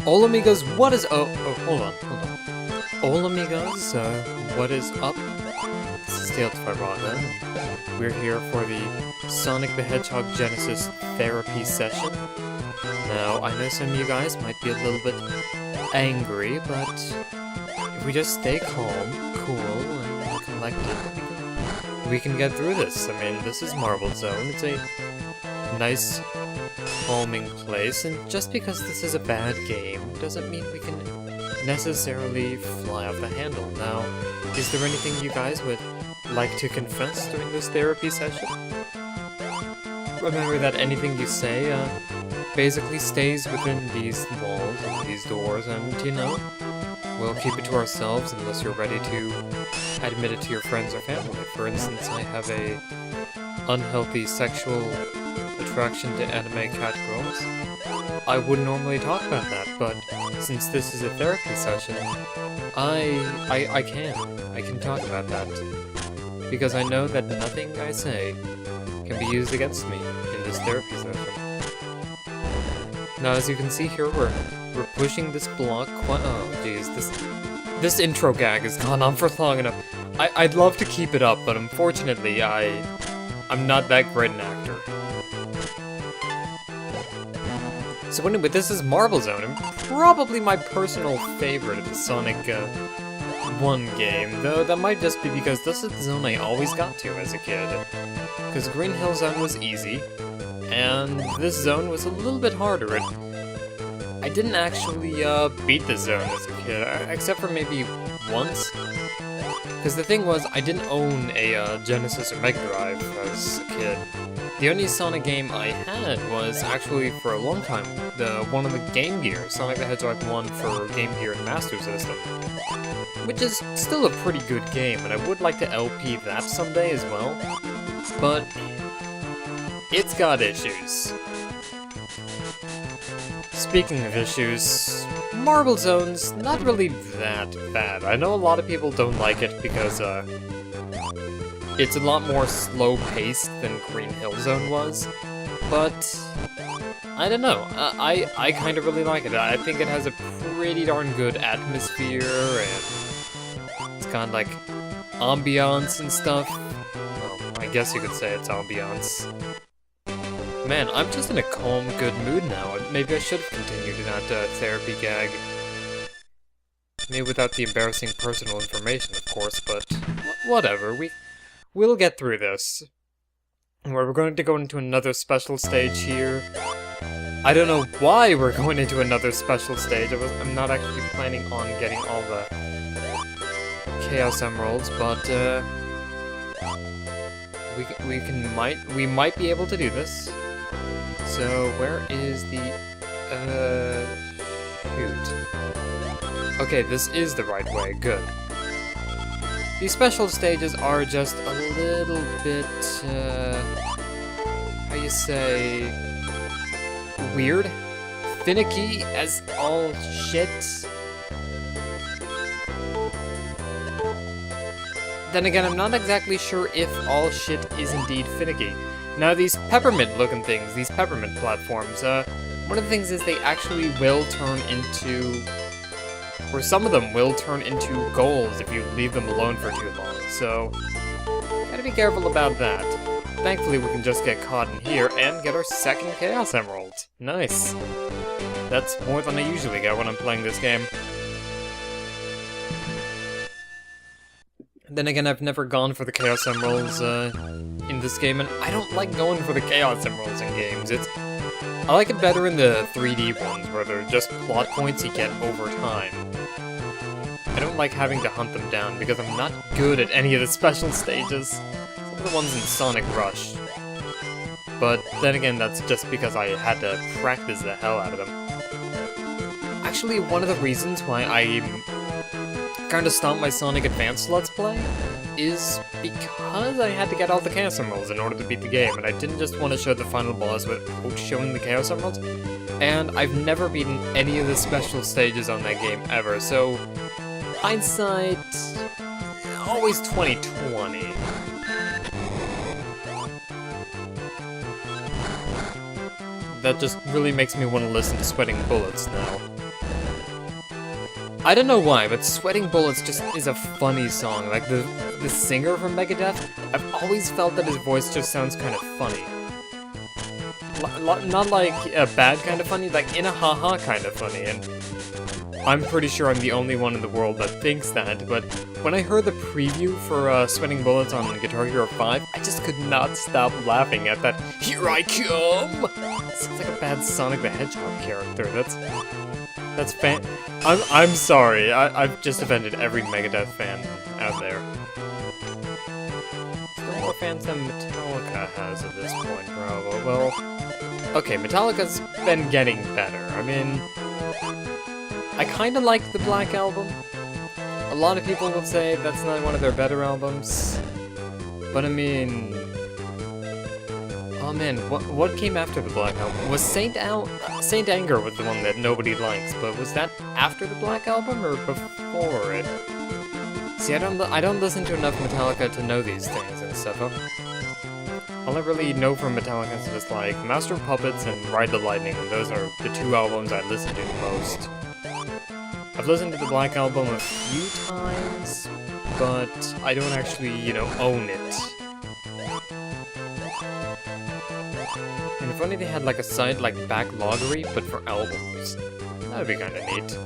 Hola amigos, what is hold on. Hola amigos, what is up? This is Tales by Raga. We're here for the Sonic the Hedgehog Genesis therapy session. Now, I know some of you guys might be a little bit angry, but if we just stay calm, cool, and collected, we can get through this. I mean, this is Marble Zone. It's a nice, calming place, and just because this is a bad game doesn't mean we can necessarily fly off the handle. Now, is there anything you guys would like to confess during this therapy session? Remember that anything you say, basically stays within these walls and these doors, and, you know, we'll keep it to ourselves unless you're ready to admit it to your friends or family. For instance, I have a unhealthy sexual attraction to anime cat girls. I wouldn't normally talk about that, but since this is a therapy session, I can talk about that. Because I know that nothing I say can be used against me in this therapy session. Now, as you can see here, we're pushing this block quite— oh jeez, this intro gag has gone on for long enough. I'd love to keep it up, but unfortunately, I'm not that great an actor. So anyway, this is Marble Zone, and probably my personal favorite of the Sonic 1 game, though that might just be because this is the zone I always got to as a kid. Because Green Hill Zone was easy, and this zone was a little bit harder. I didn't actually beat this zone as a kid, except for maybe once. Because the thing was, I didn't own a Genesis or Mega Drive as a kid. The only Sonic game I had was actually, for a long time, one of the Game Gear, Sonic the Hedgehog 1 for Game Gear and Master System. Which is still a pretty good game, and I would like to LP that someday as well. But it's got issues. Speaking of issues, Marble Zone's not really that bad. I know a lot of people don't like it because, it's a lot more slow-paced than Green Hill Zone was, but I don't know. I kind of really like it. I think it has a pretty darn good atmosphere, and it's got like ambiance and stuff. Well, I guess you could say it's ambiance. Man, I'm just in a calm, good mood now. Maybe I should have continued in that therapy gag. Maybe without the embarrassing personal information, of course, but whatever. We'll get through this. We're going to go into another special stage here. I don't know why we're going into another special stage. I'm not actually planning on getting all the Chaos Emeralds, but we might be able to do this. So where is the shoot? Okay, this is the right way. Good. These special stages are just a little bit, how you say, weird? Finicky as all shit? Then again, I'm not exactly sure if all shit is indeed finicky. Now, these peppermint-looking things, these peppermint platforms, one of the things is they actually will turn into— or some of them will turn into goals if you leave them alone for too long, so gotta be careful about that. Thankfully, we can just get caught in here and get our second Chaos Emerald. Nice. That's more than I usually get when I'm playing this game. Then again, I've never gone for the Chaos Emeralds in this game, and I don't like going for the Chaos Emeralds in games. I like it better in the 3D ones, where they're just plot points you get over time. I don't like having to hunt them down, because I'm not good at any of the special stages. Some of the ones in Sonic Rush. But then again, that's just because I had to practice the hell out of them. Actually, one of the reasons why I kind of stopped my Sonic Advance Let's Play is because I had to get all the Chaos Emeralds in order to beat the game, and I didn't just want to show the final boss without showing the Chaos Emeralds. And I've never beaten any of the special stages on that game ever, so hindsight, always 2020. that just really makes me want to listen to Sweating Bullets now. I don't know why, but Sweating Bullets just is a funny song. Like, the singer from Megadeth, I've always felt that his voice just sounds kind of funny. Not like a bad kind of funny, like in a haha kind of funny, and I'm pretty sure I'm the only one in the world that thinks that, but when I heard the preview for Sweating Bullets on Guitar Hero 5, I just could not stop laughing at that, "Here I come!" Sounds like a bad Sonic the Hedgehog character. That's I'm sorry, I've just offended every Megadeth fan out there. Still more fans than Metallica has at this point, probably. Well, okay, Metallica's been getting better. I mean, I kinda like the Black Album. A lot of people would say that's not one of their better albums. But I mean... Oh man, what came after the Black Album? Was Saint Anger was the one that nobody likes, but was that after the Black Album or before it? See, I don't listen to enough Metallica to know these things and stuff. All I really know from Metallica is just like Master of Puppets and Ride the Lightning, and those are the two albums I listen to the most. I've listened to the Black Album a few times, but I don't actually, you know, own it. And if only they had like a site like Backloggery, but for albums. That would be kinda neat.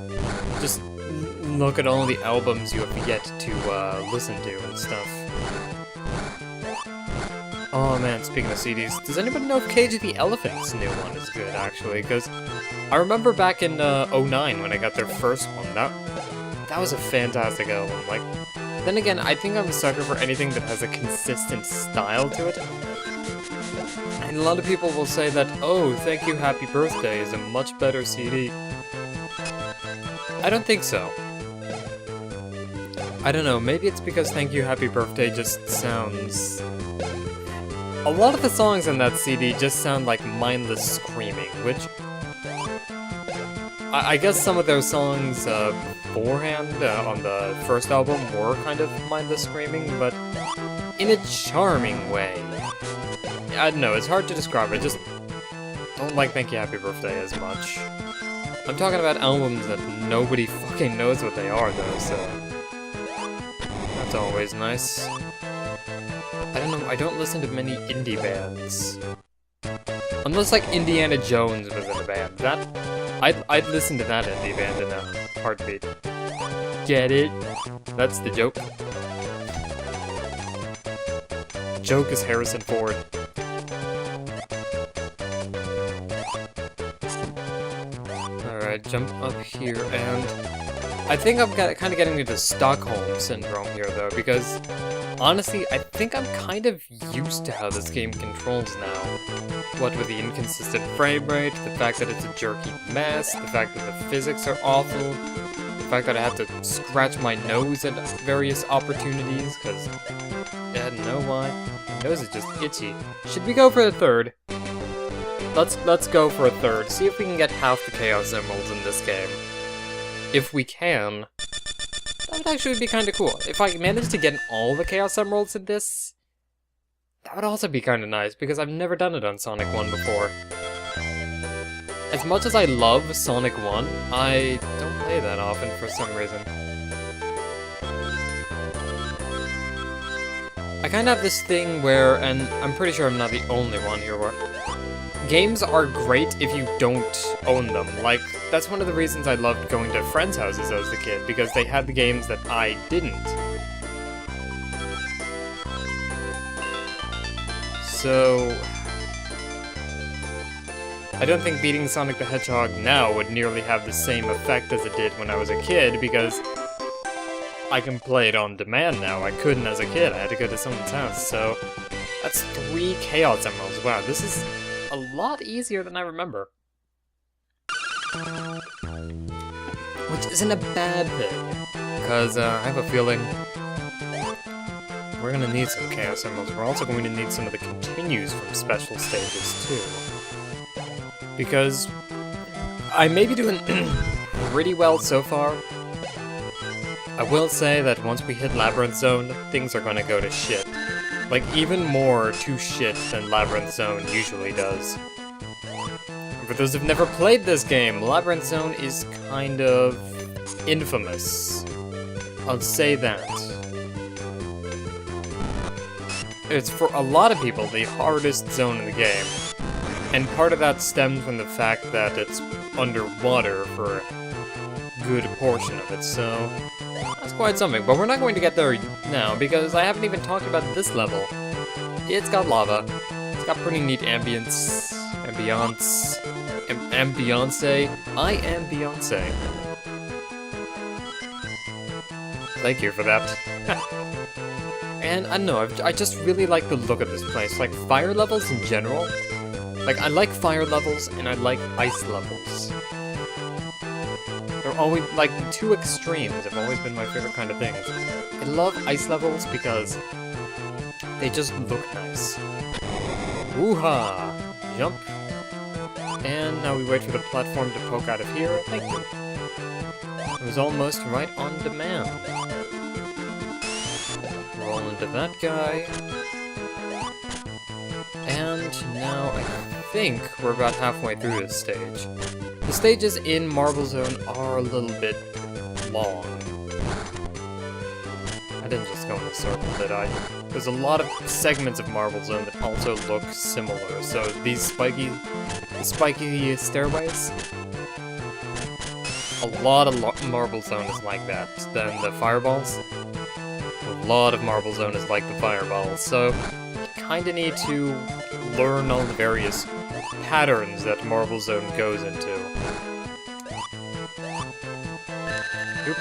Just look at all the albums you have yet to listen to and stuff. Oh man, speaking of CDs, does anybody know if Cage of the Elephant's new one is good, actually? Because I remember back in 09 when I got their first one, that was a fantastic album. Like, then again, I think I'm a sucker for anything that has a consistent style to it. And a lot of people will say that, oh, Thank You Happy Birthday is a much better CD. I don't think so. I don't know, maybe it's because Thank You Happy Birthday just sounds... A lot of the songs on that CD just sound like mindless screaming, which... I guess some of those songs beforehand on the first album were kind of mindless screaming, but in a charming way. I don't know, it's hard to describe, I just don't like Thank You Happy Birthday as much. I'm talking about albums that nobody fucking knows what they are though, so... That's always nice. I don't know, I don't listen to many indie bands. Unless, like, Indiana Jones was in a band. I'd listen to that indie band in a heartbeat. Get it? That's the joke. The joke is Harrison Ford. Alright, jump up here, and... I think I'm kind of getting into Stockholm Syndrome here, though, because... Honestly, I think I'm kind of used to how this game controls now. What with the inconsistent frame rate, the fact that it's a jerky mess, the fact that the physics are awful, the fact that I have to scratch my nose at various opportunities, because I don't know why. My nose is just itchy. Should we go for a third? Let's go for a third. See if we can get half the Chaos Emeralds in this game. If we can... That would actually be kinda cool. If I managed to get all the Chaos Emeralds in this, that would also be kinda nice, because I've never done it on Sonic 1 before. As much as I love Sonic 1, I don't play that often for some reason. I kinda have this thing where, and I'm pretty sure I'm not the only one here, where games are great if you don't own them. Like, that's one of the reasons I loved going to friends' houses as a kid, because they had the games that I didn't. So... I don't think beating Sonic the Hedgehog now would nearly have the same effect as it did when I was a kid, because I can play it on demand now. I couldn't as a kid, I had to go to someone's house, so... That's 3 Chaos Emeralds. Wow, this is a lot easier than I remember. Which isn't a bad thing, because I have a feeling we're gonna need some Chaos Emeralds. We're also going to need some of the continues from special stages, too. Because I may be doing pretty well so far. I will say that once we hit Labyrinth Zone, things are gonna go to shit. Like, even more to shit than Labyrinth Zone usually does. For those who've never played this game, Labyrinth Zone is kind of infamous. I'll say that. It's, for a lot of people, the hardest zone in the game. And part of that stems from the fact that it's underwater for a good portion of it, so that's quite something. But we're not going to get there now, because I haven't even talked about this level. It's got lava. It's got pretty neat ambience. Ambiance. I am Beyonce. Thank you for that. And I don't know, I just really like the look of this place. Like, fire levels in general. Like, I like fire levels and I like ice levels. They're always, like, the two extremes have always been my favorite kind of things. I love ice levels because they just look nice. Woo-ha! Jump. And now we wait for the platform to poke out of here. Thank you. It was almost right on demand. Roll into that guy. And now I think we're about halfway through this stage. The stages in Marble Zone are a little bit long. I didn't just go in a circle, did I? There's a lot of segments of Marble Zone that also look similar. So these spiky stairways, a lot of Marble Zone is like that. Then the fireballs, a lot of Marble Zone is like the fireballs. So you kinda need to learn all the various patterns that Marble Zone goes into. Oop.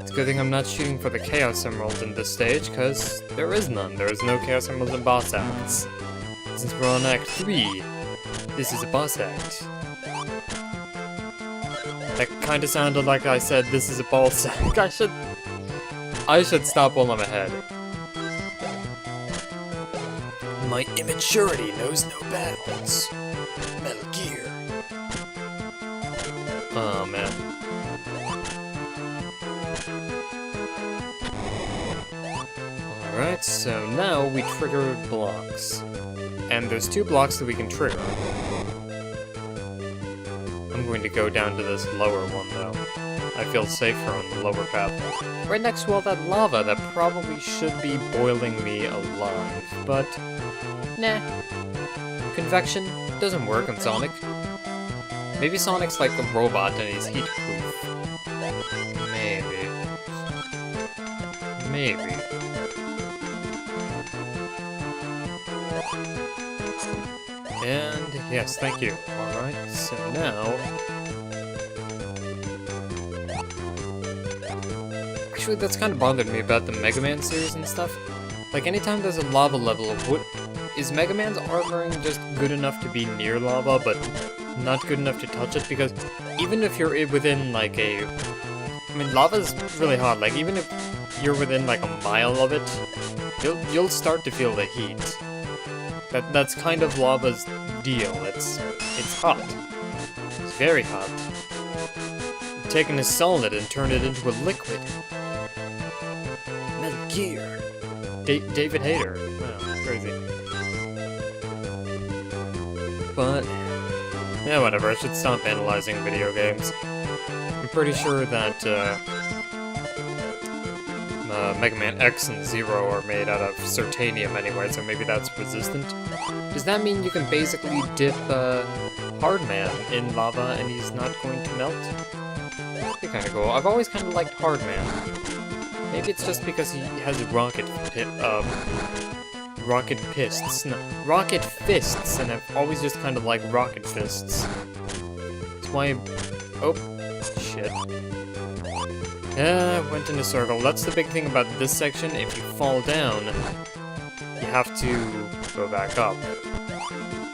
It's a good thing I'm not shooting for the Chaos Emerald in this stage, because there is none. There is no Chaos Emerald in boss acts. Since we're on Act 3, this is a boss act. That kinda sounded like I said this is a boss act. I should stop while I'm ahead. My immaturity knows no bounds. Metal Gear. Oh, man. Alright, so now we trigger blocks. And there's 2 blocks that we can trigger. I'm going to go down to this lower one, though. I feel safer on the lower path. Right next to all that lava that probably should be boiling me alive, but nah. Convection doesn't work on Sonic. Maybe Sonic's like a robot and he's heat-proof. Maybe. Maybe. And yes, thank you. Alright, so now... Actually, that's kind of bothered me about the Mega Man series and stuff. Like, anytime there's a lava level, is Mega Man's armoring just good enough to be near lava, but not good enough to touch it? Because even if you're within, like, I mean, lava's really hot. Like, even if you're within, like, a mile of it, you'll start to feel the heat. That's kind of lava's deal. It's hot. It's very hot. You've taken a solid and turned it into a liquid. Metal Gear. David Hayter. Wow, crazy. But yeah, whatever. I should stop analyzing video games. I'm pretty sure that Mega Man X and Zero are made out of certainium anyway, so maybe that's resistant. Does that mean you can basically dip Hardman in lava and he's not going to melt? That'd be kinda cool. I've always kinda liked Hardman. Maybe it's just because he has rocket fists, and I've always just kind of liked rocket fists. That's why oh, shit. Yeah, went in a circle. That's the big thing about this section. If you fall down, you have to go back up.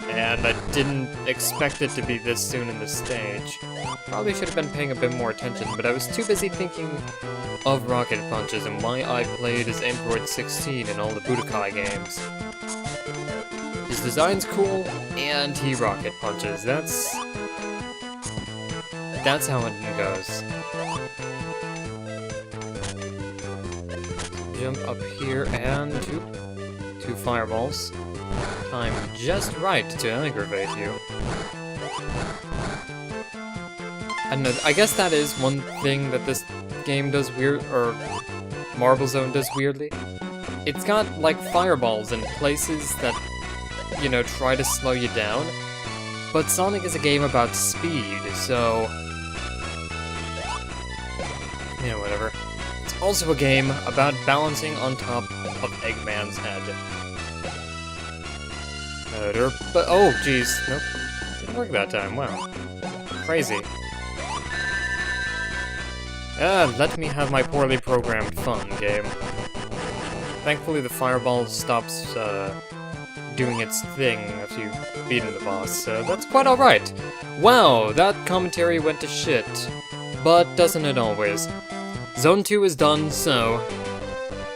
And I didn't expect it to be this soon in the stage. Probably should have been paying a bit more attention, but I was too busy thinking of rocket punches and why I played as Android 16 in all the Budokai games. His design's cool, and he rocket punches. That's how it goes. Jump up here and two fireballs. time just right to aggravate you. I don't know, I guess that is one thing that this game does weird, or Marble Zone does weirdly. It's got, like, fireballs in places that, you know, try to slow you down. But Sonic is a game about speed, so... yeah, whatever. It's also a game about balancing on top of Eggman's head. But oh, jeez. Nope. Didn't work that time, wow. Crazy. Let me have my poorly programmed fun, game. Thankfully the fireball stops, doing its thing after you've beaten the boss, so that's quite alright. Wow, that commentary went to shit. But doesn't it always? Zone 2 is done, so...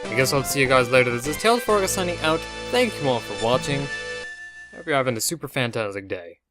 I guess I'll see you guys later. This is Tails signing out. Thank you all for watching. Hope you're having a super fantastic day.